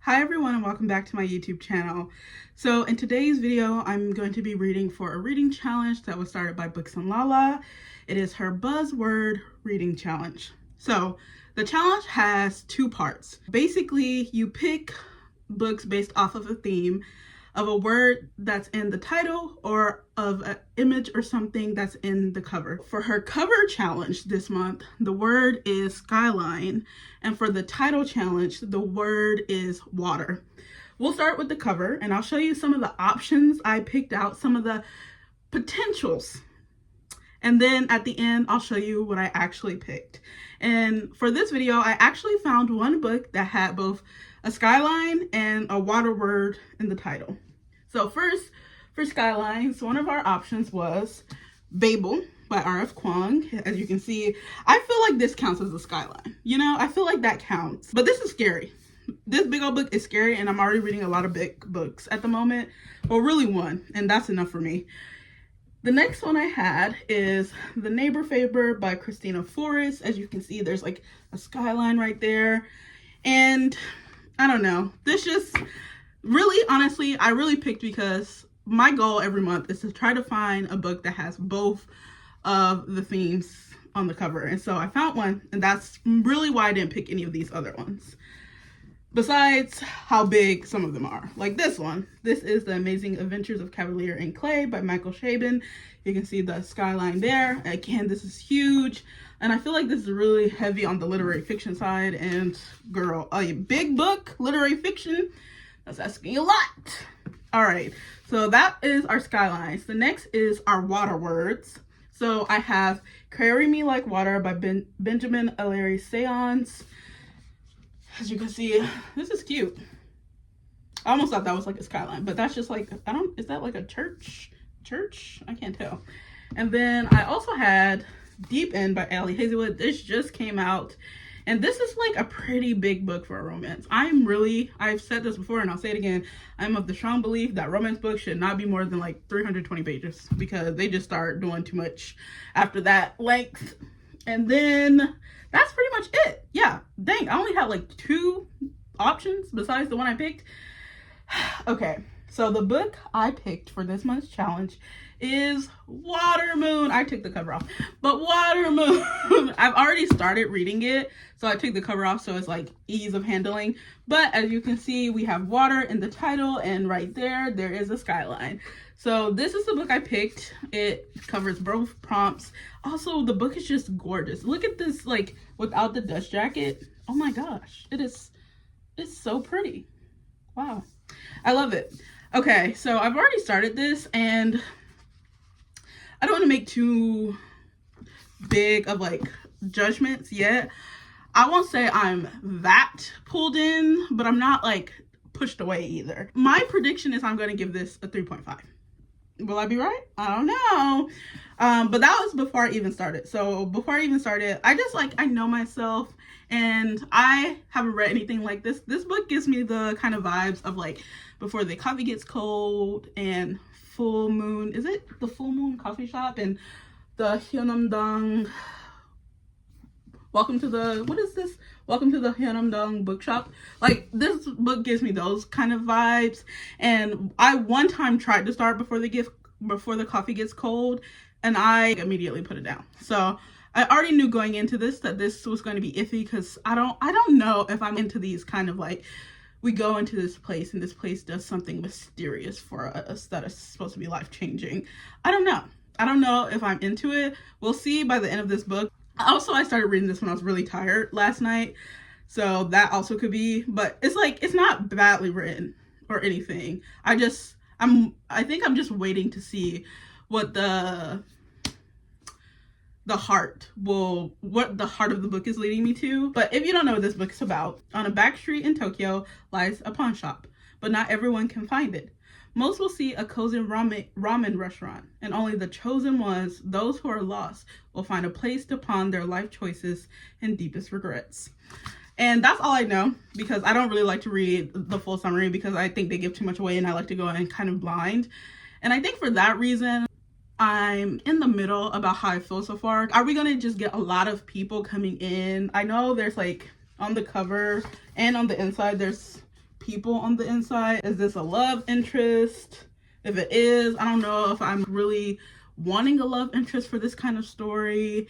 Hi everyone and welcome back to my YouTube channel. So in today's video, I'm going to be reading for a reading challenge that was started by Books and Lala. It is her buzzword reading challenge. So the challenge has two parts. Basically, you pick books based off of a theme of a word that's in the title or of an image or something that's in the cover. For her cover challenge this month, the word is skyline, and for the title challenge, the word is water. We'll start with the cover, and I'll show you some of the options I picked out, some of the potentials. And then at the end, I'll show you what I actually picked. And for this video, I actually found one book that had both a skyline and a water word in the title. So first, for skylines, one of our options was Babel by R.F. Kuang. As you can see, I feel like this counts as a skyline. You know, I feel like that counts. But this is scary. This big old book is scary, and I'm already reading a lot of big books at the moment. Well, really one, and that's enough for me. The next one I had is The Neighbor Faber by Christina Forrest. As you can see, there's like a skyline right there. And I don't know. This just really, honestly, I really picked because my goal every month is to try to find a book that has both of the themes on the cover. And so I found one, and that's really why I didn't pick any of these other ones. Besides how big some of them are. Like this one. This is The Amazing Adventures of Cavalier in Clay by Michael Chabon. You can see the skyline there. Again, this is huge. And I feel like this is really heavy on the literary fiction side. And girl, a big book, literary fiction, that's asking a lot. All right, so that is our skylines. The next is our water words. So I have Carry Me Like Water by Benjamin Ellery Seance. As you can see, this is cute. I almost thought that was like a skyline, but that's just like, is that like a church? I can't tell. And then I also had Deep End by Ali Hazelwood. This just came out, and this is like a pretty big book for a romance. I've said this before and I'll say it again, I'm of the strong belief that romance books should not be more than like 320 pages because they just start doing too much after that length. And then that's pretty much it. Yeah, dang, I only had like 2 options besides the one I picked. Okay, so the book I picked for this month's challenge is Water Moon. I took the cover off, but Water Moon, I've already started reading it, so I took the cover off so it's like ease of handling. But as you can see, we have water in the title, and right there is a skyline. So this is the book I picked. It covers both prompts. Also, the book is just gorgeous. Look at this, like, without the dust jacket. Oh my gosh, it's so pretty. Wow, I love it. Okay, so I've already started this, and I don't want to make too big of like judgments yet. I won't say I'm that pulled in, but I'm not like pushed away either. My prediction is I'm going to give this a 3.5. Will I be right? I don't know. But that was before I even started. So before I even started, I know myself, and I haven't read anything like this. This book gives me the kind of vibes of like Before the Coffee Gets Cold and Full Moon. Is it the Full Moon Coffee Shop and the Hyunamdong? Welcome to the Hyunamdong bookshop. Like, this book gives me those kind of vibes. And I one time tried to start Before the Coffee Gets Cold, and I immediately put it down. So I already knew going into this that this was going to be iffy, because I don't know if I'm into these kind of like, we go into this place and this place does something mysterious for us that is supposed to be life-changing. I don't know if I'm into it. We'll see by the end of this book. Also, I started reading this when I was really tired last night, so that also could be, but it's like, it's not badly written or anything. I think I'm just waiting to see what the heart of the book is leading me to. But if you don't know what this book is about, on a back street in Tokyo lies a pawn shop, but not everyone can find it. Most will see a cozy ramen restaurant, and only the chosen ones, those who are lost, will find a place to pawn their life choices and deepest regrets. And that's all I know, because I don't really like to read the full summary because I think they give too much away, and I like to go in kind of blind. And I think for that reason, I'm in the middle about how I feel so far. Are we gonna just get a lot of people coming in? I know there's like on the cover and on the inside, there's people on the inside. Is this a love interest? If it is, I don't know if I'm really wanting a love interest for this kind of story.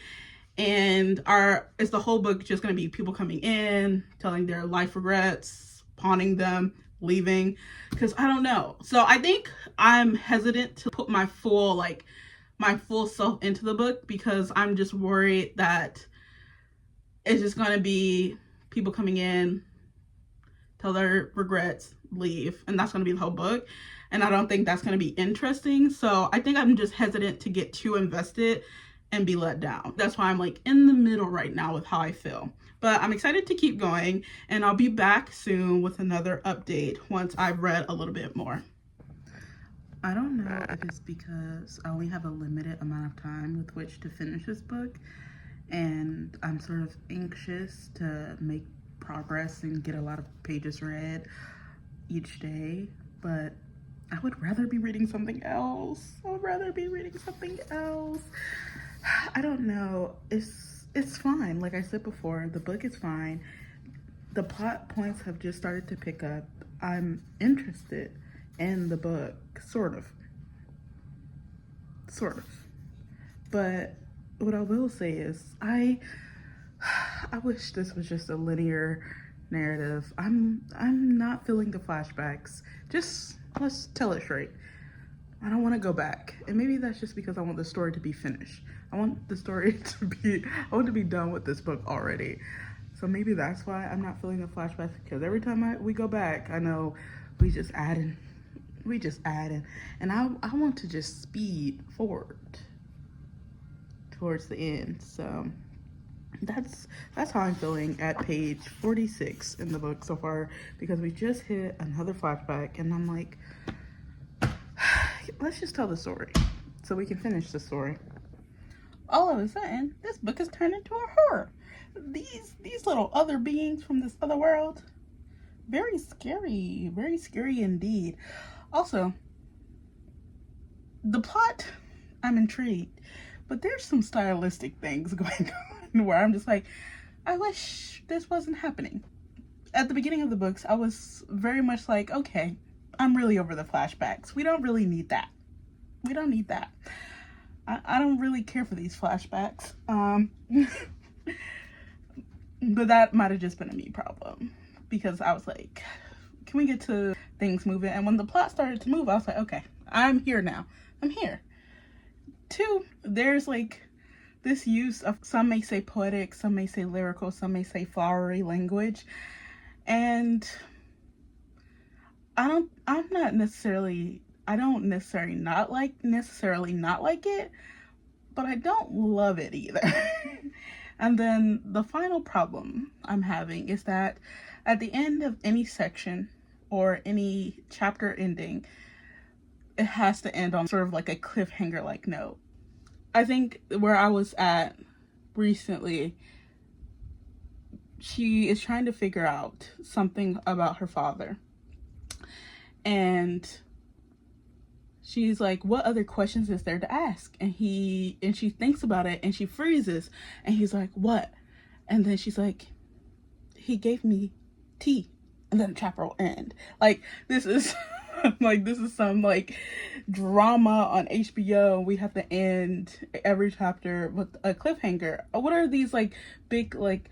And is the whole book just going to be people coming in, telling their life regrets, pawning them, leaving? Because I don't know. So I think I'm hesitant to put my full self into the book, because I'm just worried that it's just going to be people coming in, tell their regrets, leave, and that's going to be the whole book. And I don't think that's going to be interesting. So I think I'm just hesitant to get too invested and be let down. That's why I'm like in the middle right now with how I feel. But I'm excited to keep going, and I'll be back soon with another update once I've read a little bit more. I don't know if it's because I only have a limited amount of time with which to finish this book, and I'm sort of anxious to make progress and get a lot of pages read each day, but I would rather be reading something else. I don't know. It's fine. Like I said before, the book is fine. The plot points have just started to pick up. I'm interested in the book, sort of. But what I will say is I wish this was just a linear narrative. I'm not feeling the flashbacks. Just let's tell it straight. I don't want to go back. And maybe that's just because I want the story to be finished. I want to be done with this book already. So maybe that's why I'm not feeling the flashbacks, because every time we go back, I know we just add in. And I want to just speed forward towards the end. So that's how I'm feeling at page 46 in the book so far, because we just hit another flashback, and I'm like, let's just tell the story so we can finish the story. All of a sudden, this book has turned into a horror. These little other beings from this other world, very scary indeed. Also, the plot, I'm intrigued, but there's some stylistic things going on where I'm just like, I wish this wasn't happening. At the beginning of the books, I was very much like, okay, I'm really over the flashbacks. We don't really need that. I don't really care for these flashbacks. But that might have just been a me problem, because I was like, can we get to things moving? And when the plot started to move, I was like, okay, I'm here now. I'm here. 2, there's like this use of, some may say poetic, some may say lyrical, some may say flowery language. And I don't necessarily not like it, but I don't love it either. And then the final problem I'm having is that at the end of any section or any chapter ending, it has to end on sort of like a cliffhanger like note. I think where I was at recently, she is trying to figure out something about her father. And she's like, what other questions is there to ask? And she thinks about it, and she freezes, and he's like, what? And then she's like, he gave me tea. And then the chapter will end. Like, this is some like drama on HBO. We have to end every chapter with a cliffhanger. What are these like big like,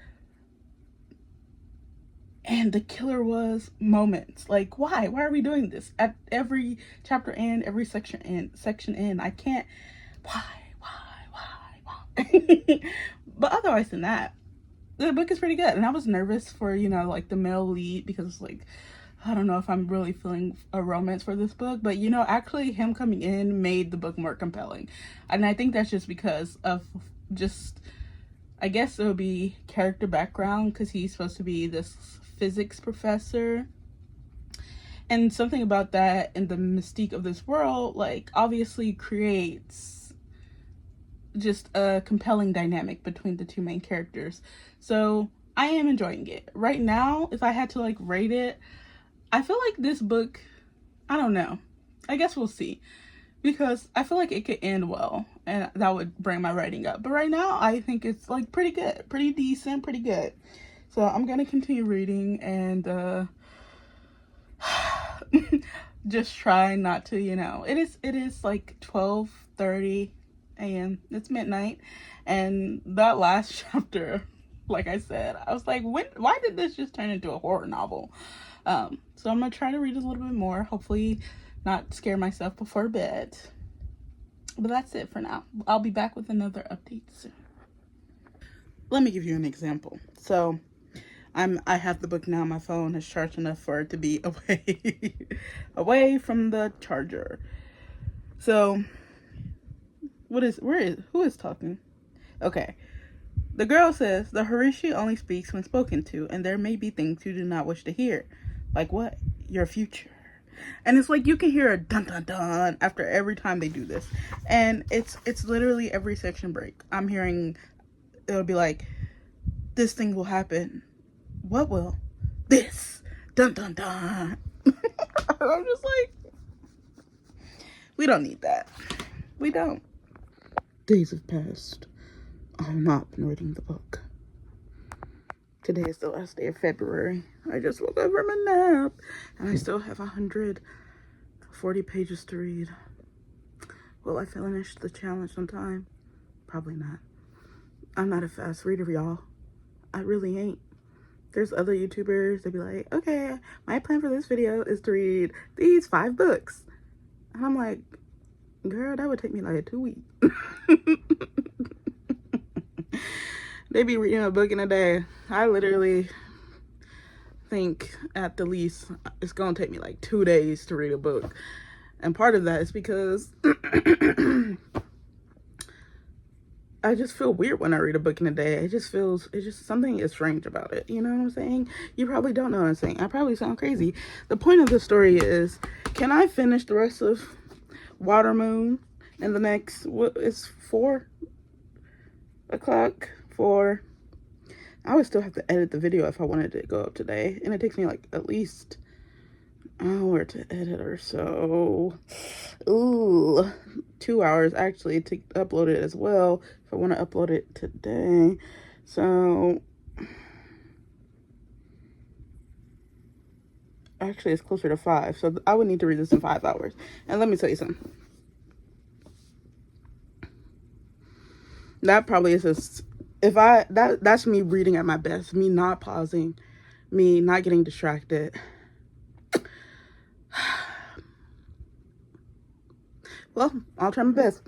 and the killer was moments? Like, why are we doing this at every chapter end, every section end? I can't. Why? But otherwise than that, the book is pretty good. And I was nervous for, like the male lead, because like, I don't know if I'm really feeling a romance for this book, but actually him coming in made the book more compelling. And I think that's just because of I guess it would be character background, because he's supposed to be this physics professor. And something about that and the mystique of this world, like, obviously creates just a compelling dynamic between the two main characters. So I am enjoying it. Right now, if I had to like rate it, I feel like this book, I don't know. I guess we'll see. Because I feel like it could end well, and that would bring my rating up. But right now, I think it's like pretty good, pretty decent, pretty good. So I'm going to continue reading, and just try not to, it is like 12:30 a.m. It's midnight, and that last chapter, like I said, I was like, why did this just turn into a horror novel? So I'm gonna try to read a little bit more, hopefully not scare myself before bed. But that's it for now. I'll be back with another update soon. Let me give you an example. So I have the book now. My phone is charged enough for it to be away from the charger. So who is talking? Okay. The girl says the Harishi only speaks when spoken to, and there may be things you do not wish to hear. Like what? Your future. And it's like you can hear a dun dun dun after every time they do this. And it's literally every section break. I'm hearing, it'll be like, this thing will happen. What will? This. Dun dun dun. I'm just like, we don't need that. We don't. Days have passed. I have not been reading the book. Today is the last day of February. I just woke up from a nap, and I still have 140 pages to read. Will I finish the challenge on time? Probably not. I'm not a fast reader, y'all. I really ain't. There's other YouTubers, they'd be like, okay, my plan for this video is to read these 5 books. And I'm like, girl, that would take me like 2 weeks. They be reading a book in a day. I literally think at the least it's gonna take me like 2 days to read a book. And part of that is because I just feel weird when I read a book in a day. It just something is strange about it. You know what I'm saying? You probably don't know what I'm saying. I probably sound crazy. The point of the story is, can I finish the rest of Water Moon in the next, what is 4 o'clock? I would still have to edit the video if I wanted it to go up today, and it takes me like at least an hour to edit or so. Ooh, 2 hours actually to upload it as well if I want to upload it today. So actually it's closer to 5, so I would need to read this in 5 hours. And let me tell you something, that probably is that's me reading at my best, me not pausing, me not getting distracted. Well, I'll try my best.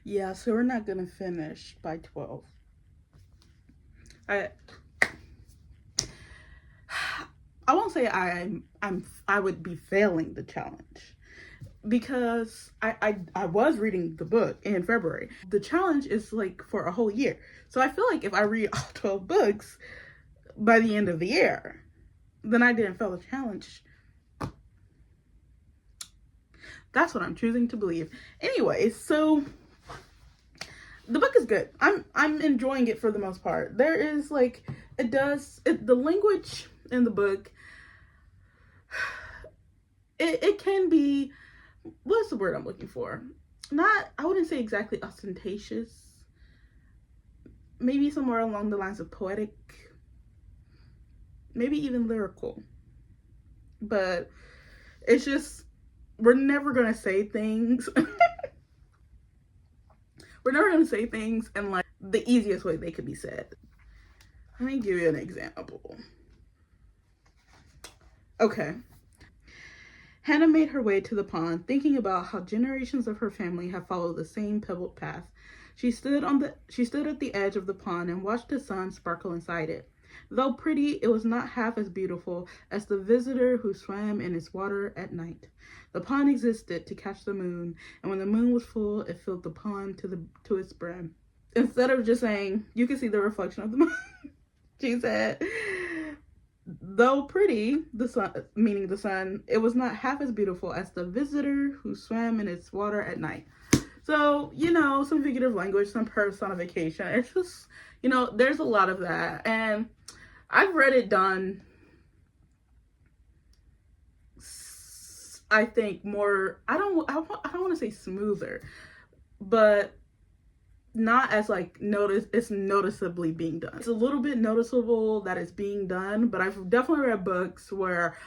Yeah, so we're not gonna finish by 12. I won't say I would be failing the challenge, because I was reading the book in February. The challenge is like for a whole year. So I feel like if I read all 12 books by the end of the year, then I didn't fail the challenge. That's what I'm choosing to believe. Anyway, so the book is good. I'm enjoying it for the most part. There is like, the language in the book, it can be, what's the word I'm looking for? not, I wouldn't say exactly ostentatious, maybe somewhere along the lines of poetic, maybe even lyrical. But it's just, we're never gonna say things we're never gonna say things in like the easiest way they could be said. Let me give you an example. Okay. Hannah made her way to the pond, thinking about how generations of her family have followed the same pebbled path. She stood at the edge of the pond and watched the sun sparkle inside it. Though pretty, it was not half as beautiful as the visitor who swam in its water at night. The pond existed to catch the moon, and when the moon was full, it filled the pond to its brim. Instead of just saying, "You can see the reflection of the moon," she said, "Though pretty, the sun," meaning the sun, "it was not half as beautiful as the visitor who swam in its water at night." So, some figurative language, some personification. It's just, there's a lot of that. And I've read it done, I think, more, I don't want to say smoother, but not as like it's noticeably being done. It's a little bit noticeable that it's being done, but I've definitely read books where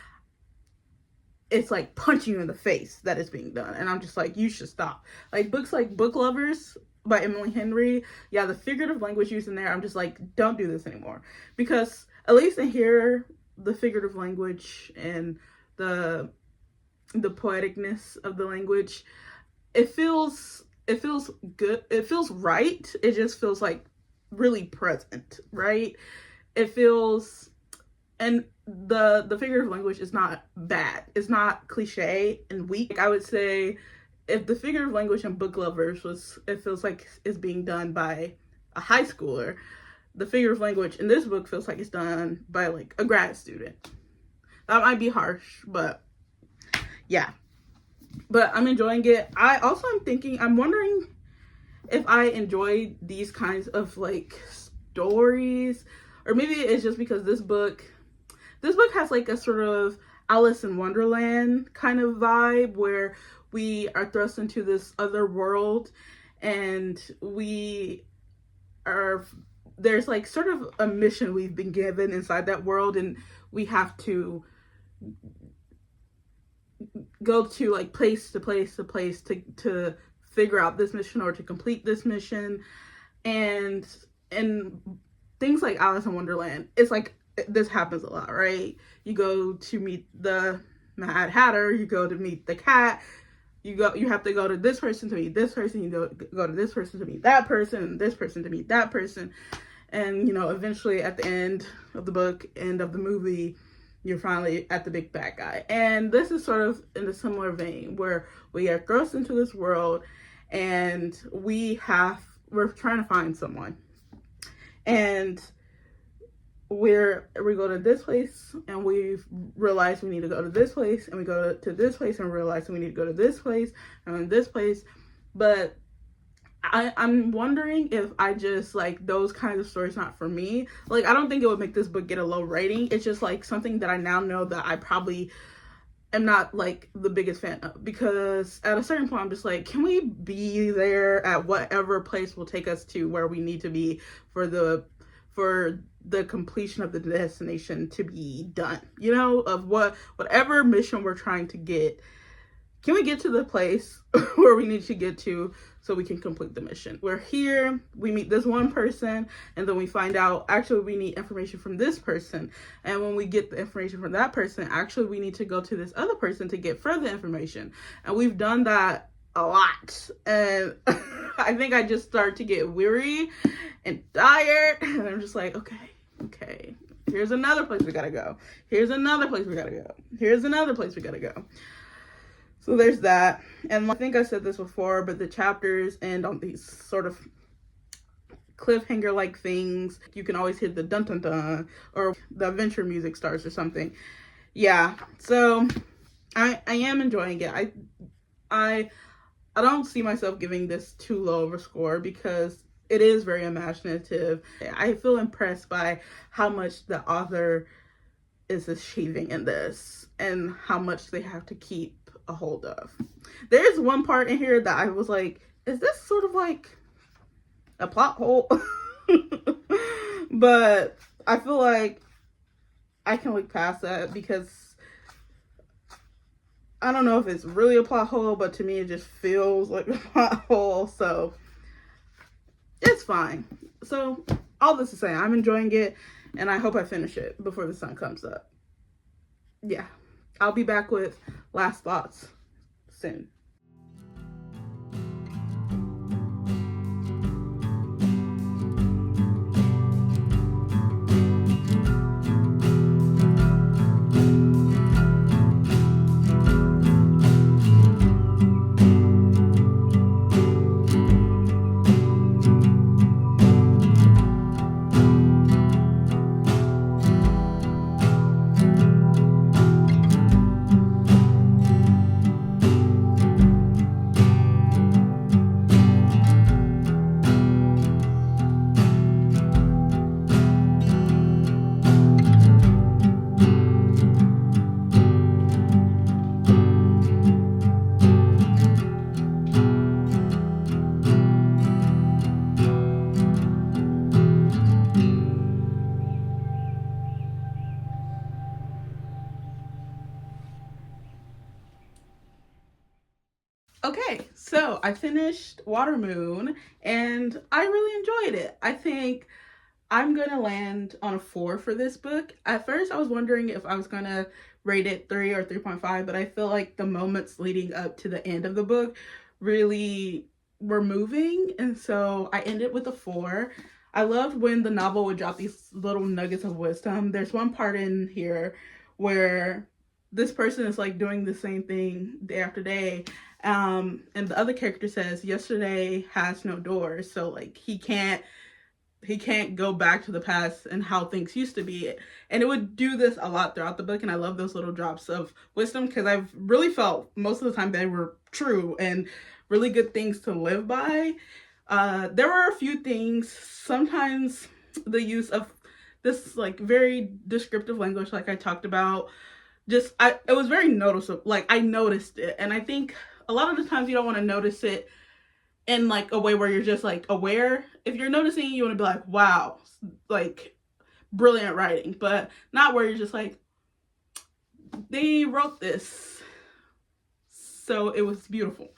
it's like punching you in the face that it's being done, and I'm just like, you should stop. Like books like Book Lovers by Emily Henry, yeah, the figurative language used in there, I'm just like, don't do this anymore. Because at least in here, the figurative language and the poeticness of the language, it feels good, it feels right, it just feels like really present, right? It feels, and the figurative language is not bad, it's not cliche and weak. I would say if the figurative language in Book Lovers it feels like it's being done by a high schooler, the figurative language in this book feels like it's done by like a grad student. That might be harsh, but yeah. But I'm enjoying it. I'm wondering if I enjoy these kinds of like stories, or maybe it's just because this book has like a sort of Alice in Wonderland kind of vibe, where we are thrust into this other world, and there's like sort of a mission we've been given inside that world, and we have to go to like place to place to place to figure out this mission or to complete this mission. And things like Alice in Wonderland, it's like this happens a lot, right? You go to meet the Mad Hatter, you go to meet the cat, you have to go to this person to meet this person, you go to this person to meet that person, and this person to meet that person, and eventually at the end of the book, end of the movie, you're finally at the big bad guy. And this is sort of in a similar vein, where we are thrust into this world and we're trying to find someone, and we go to this place and we realize we need to go to this place, and we go to this place and realize we need to go to this place and this place. But I'm wondering if I just like those kinds of stories not for me. Like, I don't think it would make this book get a low rating. It's just like something that I now know that I probably am not like the biggest fan of, because at a certain point I'm just like, can we be there at whatever place will take us to where we need to be for the completion of the destination to be done, of whatever mission we're trying to get. Can we get to the place where we need to get to so we can complete the mission? We're here, we meet this one person, and then we find out, actually, we need information from this person. And when we get the information from that person, actually, we need to go to this other person to get further information. And we've done that a lot. And I think I just start to get weary and tired. And I'm just like, okay. Here's another place we gotta go. Here's another place we gotta go. Here's another place we gotta go. So there's that. And I think I said this before, but the chapters end on these sort of cliffhanger like things. You can always hear the dun dun dun, or the adventure music starts or something. Yeah. So I am enjoying it. I don't see myself giving this too low of a score, because it is very imaginative. I feel impressed by how much the author is achieving in this, and how much they have to keep a hold of. There's one part in here that I was like, is this sort of like a plot hole? But I feel like I can look past that because I don't know if it's really a plot hole, but to me it just feels like a plot hole, so it's fine. So all this to say, I'm enjoying it, and I hope I finish it before the sun comes up. Yeah, I'll be back with last thoughts soon. Okay, so I finished Water Moon and I really enjoyed it. I think I'm gonna land on a 4 for this book. At first I was wondering if I was gonna rate it 3 or 3.5, but I feel like the moments leading up to the end of the book really were moving, and so I ended with a 4. I loved when the novel would drop these little nuggets of wisdom. There's one part in here where this person is like doing the same thing day after day, and the other character says yesterday has no doors, so like he can't go back to the past and how things used to be. And it would do this a lot throughout the book, and I love those little drops of wisdom because I've really felt most of the time they were true and really good things to live by. There were a few things, sometimes the use of this like very descriptive language like I talked about, it was very noticeable. Like I noticed it, and I think a lot of the times you don't want to notice it in like a way where you're just like aware. If you're noticing, you want to be like, wow, like brilliant writing, but not where you're just like, they wrote this, so it was beautiful.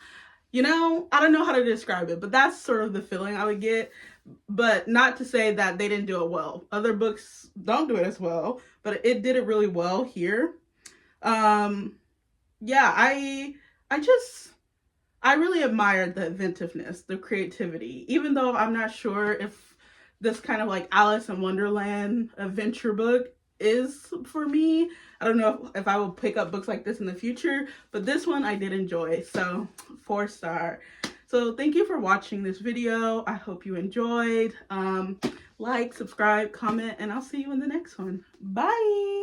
You know, I don't know how to describe it, but that's sort of the feeling I would get. But not to say that they didn't do it well. Other books don't do it as well, but it did it really well here. Yeah, I really admired the inventiveness, the creativity, even though I'm not sure if this kind of like Alice in Wonderland adventure book is for me. I don't know if I will pick up books like this in the future, but this one I did enjoy, so 4-star. So thank you for watching this video. I hope you enjoyed. Like, subscribe, comment, and I'll see you in the next one. Bye!